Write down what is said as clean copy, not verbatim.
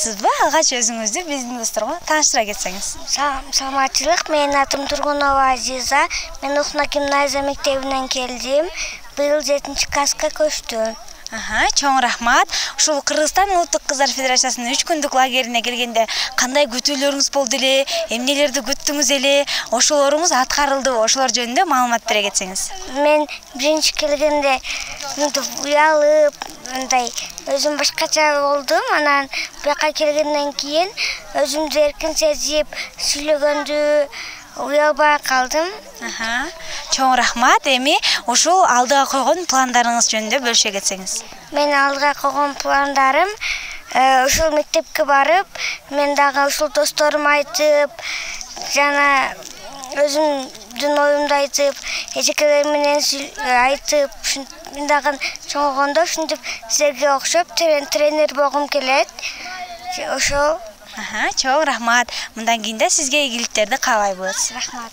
саламатсызбы? Алгач өзүңүздү биздин досторго тааныштыра кетсеңиз. Саламатчылык, менин атым Тургунова Азиза. Мен Ухна гимназия мектебинен келдим. Быйыл 7-класска көчтүм. Чоң рахмат. Ушул Кыргызстан Улуттук Кыздар Федерациясынын 3 күндүк лагерине келгенде кандай күтүүлөрүңүз болду эле? Эмнелерди күттүңүз эле? Ошолоруңуз аткарылдыбы? Ошолор жөнүндө маалымат бере кетсеңиз. Мен биринчи келгенде уялып, мындай өзүм башкача болдум. Анан буяка келгенден кийин өзүмдү эркин сезип, сүйлөгөндү уялбай калдым. Чоң рахмат. Эми ушул алдыга койгон пландарыңыз жөнүндө бөлүшө кетсеңиз. Мен алдыга койгон пландарым ушул мектепке барып, мен дагы ушул досторума айтып, жана өзүмдүн оюмду айтып, эжекелер менен айтып, мен дагы чоңойгондо ушинтип силерге окшоп тренер болгум келет. Ошол. Чоң рахмат. Мындан кийин да сизге ийгиликтерди каалайбыз. Рахмат.